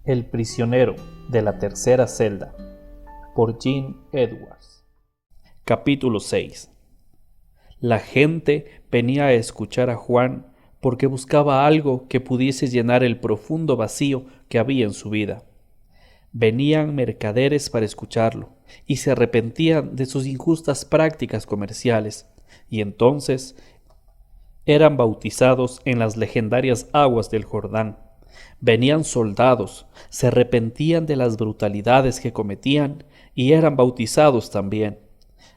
El prisionero de la tercera celda, por Gene Edwards. Capítulo 6. La gente venía a escuchar a Juan porque buscaba algo que pudiese llenar el profundo vacío que había en su vida. Venían mercaderes para escucharlo y se arrepentían de sus injustas prácticas comerciales, y entonces eran bautizados en las legendarias aguas del Jordán. Venían soldados, se arrepentían de las brutalidades que cometían y eran bautizados también.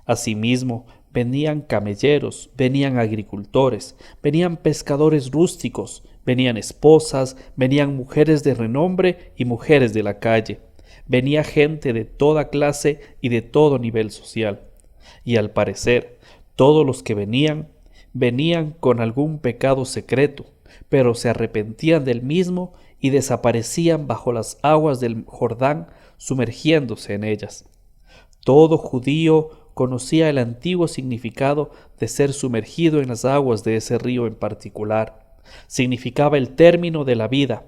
Asimismo, venían camelleros, venían agricultores, venían pescadores rústicos, venían esposas, venían mujeres de renombre y mujeres de la calle. Venía gente de toda clase y de todo nivel social. Y al parecer, todos los que venían con algún pecado secreto, pero se arrepentían del mismo y desaparecían bajo las aguas del Jordán, sumergiéndose en ellas. Todo judío conocía el antiguo significado de ser sumergido en las aguas de ese río en particular. Significaba el término de la vida,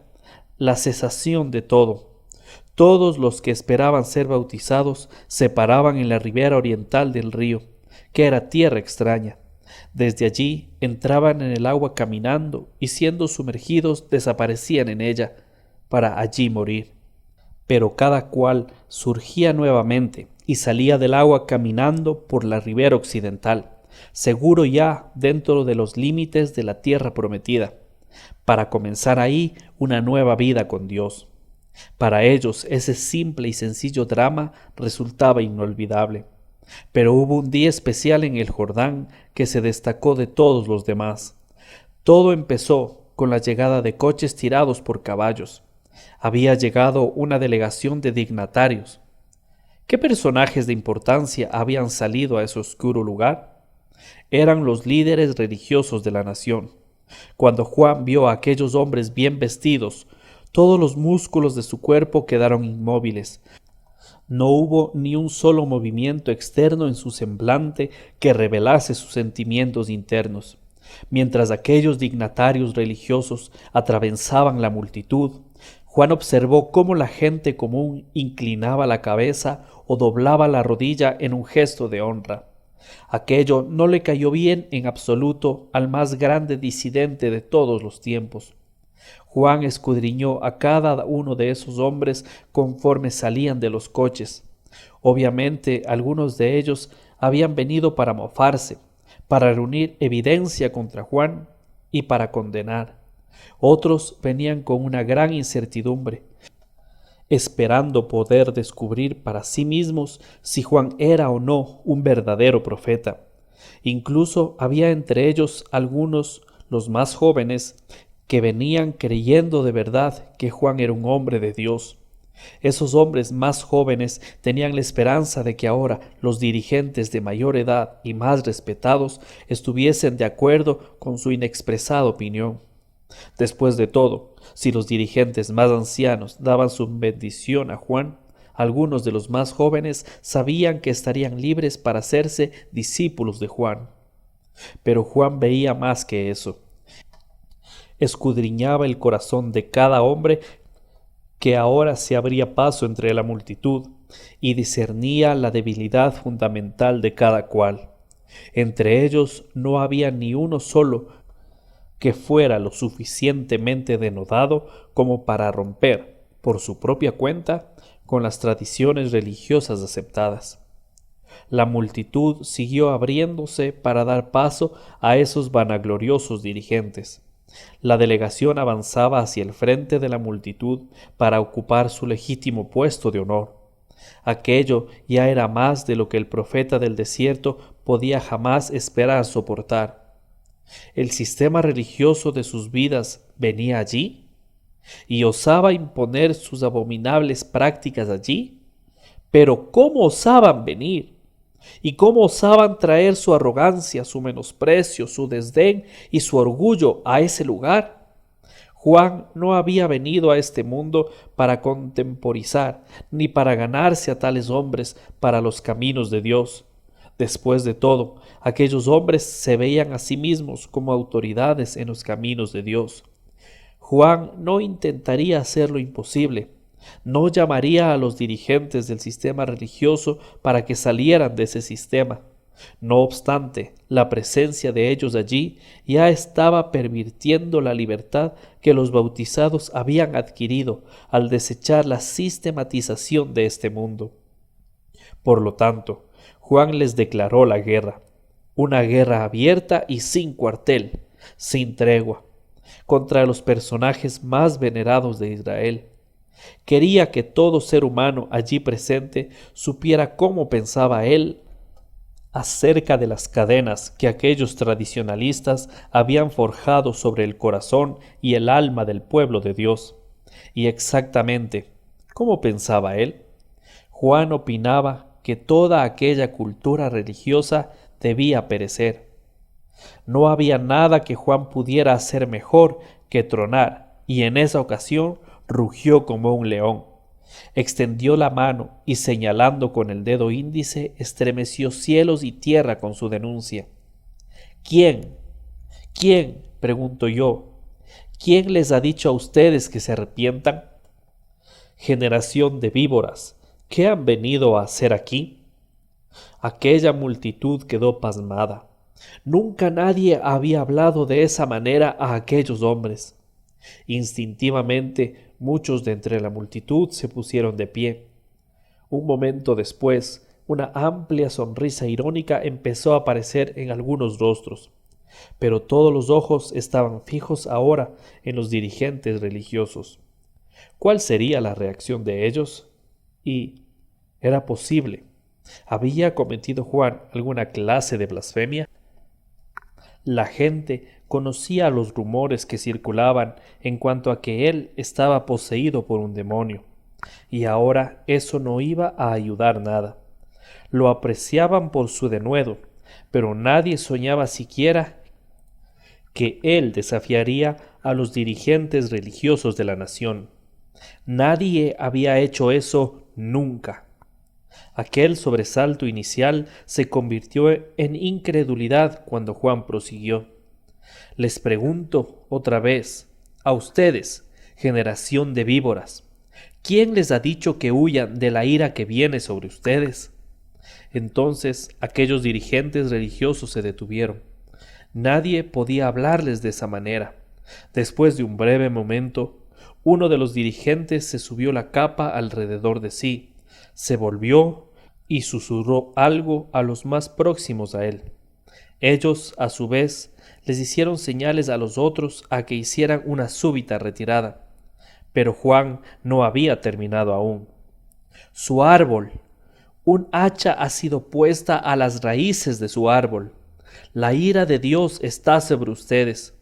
la cesación de todo. Todos los que esperaban ser bautizados se paraban en la ribera oriental del río, que era tierra extraña. Desde allí entraban en el agua caminando y siendo sumergidos desaparecían en ella, para allí morir. Pero cada cual surgía nuevamente y salía del agua caminando por la ribera occidental, seguro ya dentro de los límites de la tierra prometida, para comenzar ahí una nueva vida con Dios. Para ellos ese simple y sencillo drama resultaba inolvidable. Pero hubo un día especial en el Jordán que se destacó de todos los demás. Todo empezó con la llegada de coches tirados por caballos. Había llegado una delegación de dignatarios. ¿Qué personajes de importancia habían salido a ese oscuro lugar? Eran los líderes religiosos de la nación. Cuando Juan vio a aquellos hombres bien vestidos, todos los músculos de su cuerpo quedaron inmóviles. No hubo ni un solo movimiento externo en su semblante que revelase sus sentimientos internos. Mientras aquellos dignatarios religiosos atravesaban la multitud, Juan observó cómo la gente común inclinaba la cabeza o doblaba la rodilla en un gesto de honra. Aquello no le cayó bien en absoluto al más grande disidente de todos los tiempos. Juan escudriñó a cada uno de esos hombres conforme salían de los coches. Obviamente, algunos de ellos habían venido para mofarse, para reunir evidencia contra Juan y para condenar. Otros venían con una gran incertidumbre, esperando poder descubrir para sí mismos si Juan era o no un verdadero profeta. Incluso había entre ellos algunos, los más jóvenes, que venían creyendo de verdad que Juan era un hombre de Dios. Esos hombres más jóvenes tenían la esperanza de que ahora los dirigentes de mayor edad y más respetados estuviesen de acuerdo con su inexpresada opinión. Después de todo, si los dirigentes más ancianos daban su bendición a Juan, algunos de los más jóvenes sabían que estarían libres para hacerse discípulos de Juan. Pero Juan veía más que eso. Escudriñaba el corazón de cada hombre que ahora se abría paso entre la multitud y discernía la debilidad fundamental de cada cual. Entre ellos no había ni uno solo que fuera lo suficientemente denodado como para romper, por su propia cuenta, con las tradiciones religiosas aceptadas. La multitud siguió abriéndose para dar paso a esos vanagloriosos dirigentes. La delegación avanzaba hacia el frente de la multitud para ocupar su legítimo puesto de honor. Aquello ya era más de lo que el profeta del desierto podía jamás esperar soportar. ¿El sistema religioso de sus vidas venía allí? ¿Y osaba imponer sus abominables prácticas allí? Pero ¿cómo osaban venir? ¿Y cómo osaban traer su arrogancia, su menosprecio, su desdén y su orgullo a ese lugar? Juan no había venido a este mundo para contemporizar, ni para ganarse a tales hombres para los caminos de Dios. Después de todo, aquellos hombres se veían a sí mismos como autoridades en los caminos de Dios. Juan no intentaría hacer lo imposible, No llamaría a los dirigentes del sistema religioso para que salieran de ese sistema. No obstante, la presencia de ellos allí ya estaba pervirtiendo la libertad que los bautizados habían adquirido al desechar la sistematización de este mundo. Por lo tanto, Juan les declaró la guerra, una guerra abierta y sin cuartel, sin tregua, contra los personajes más venerados de Israel. Quería que todo ser humano allí presente supiera cómo pensaba él acerca de las cadenas que aquellos tradicionalistas habían forjado sobre el corazón y el alma del pueblo de Dios. Y exactamente, ¿cómo pensaba él? Juan opinaba que toda aquella cultura religiosa debía perecer. No había nada que Juan pudiera hacer mejor que tronar, y en esa ocasión rugió como un león. Extendió la mano y señalando con el dedo índice estremeció cielos y tierra con su denuncia. ¿Quién? ¿Quién? Pregunto yo. ¿Quién les ha dicho a ustedes que se arrepientan? Generación de víboras, ¿qué han venido a hacer aquí? Aquella multitud quedó pasmada. Nunca nadie había hablado de esa manera a aquellos hombres. Instintivamente muchos de entre la multitud se pusieron de pie. Un momento después, una amplia sonrisa irónica empezó a aparecer en algunos rostros, pero todos los ojos estaban fijos ahora en los dirigentes religiosos. ¿Cuál sería la reacción de ellos? Y ¿era posible? ¿Había cometido Juan alguna clase de blasfemia? La gente conocía los rumores que circulaban en cuanto a que él estaba poseído por un demonio, y ahora eso no iba a ayudar nada. Lo apreciaban por su denuedo, pero nadie soñaba siquiera que él desafiaría a los dirigentes religiosos de la nación. Nadie había hecho eso nunca. Aquel sobresalto inicial se convirtió en incredulidad cuando Juan prosiguió. Les pregunto otra vez, a ustedes, generación de víboras, ¿quién les ha dicho que huyan de la ira que viene sobre ustedes? Entonces aquellos dirigentes religiosos se detuvieron. Nadie podía hablarles de esa manera. Después de un breve momento, uno de los dirigentes se subió la capa alrededor de sí, se volvió y susurró algo a los más próximos a él. Ellos, a su vez, les hicieron señales a los otros a que hicieran una súbita retirada. Pero Juan no había terminado aún. Su árbol. Un hacha ha sido puesta a las raíces de su árbol. La ira de Dios está sobre ustedes.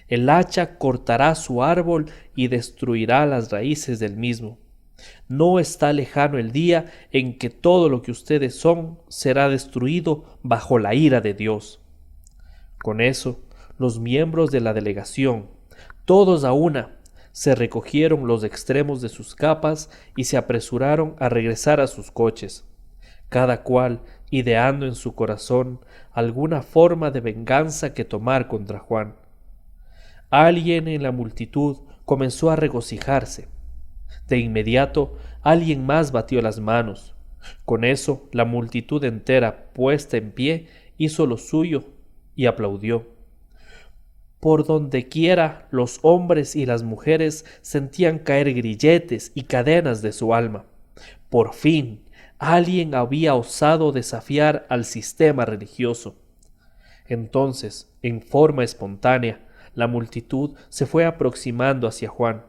El hacha cortará su árbol y destruirá las raíces del mismo. No está lejano el día en que todo lo que ustedes son será destruido bajo la ira de Dios. Con eso, los miembros de la delegación, todos a una, se recogieron los extremos de sus capas y se apresuraron a regresar a sus coches, cada cual ideando en su corazón alguna forma de venganza que tomar contra Juan. Alguien en la multitud comenzó a regocijarse. De inmediato, alguien más batió las manos. Con eso, la multitud entera, puesta en pie, hizo lo suyo y aplaudió. Por donde quiera, los hombres y las mujeres sentían caer grilletes y cadenas de su alma. Por fin, alguien había osado desafiar al sistema religioso. Entonces, en forma espontánea, la multitud se fue aproximando hacia Juan.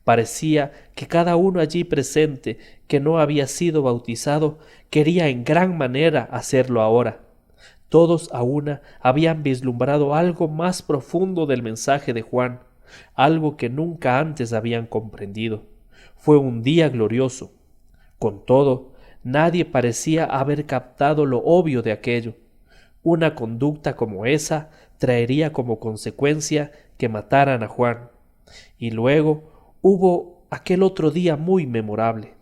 Parecía que cada uno allí presente que no había sido bautizado quería en gran manera hacerlo ahora. Todos a una habían vislumbrado algo más profundo del mensaje de Juan, algo que nunca antes habían comprendido. Fue un día glorioso. Con todo, nadie parecía haber captado lo obvio de aquello. Una conducta como esa traería como consecuencia que mataran a Juan. Y luego hubo aquel otro día muy memorable.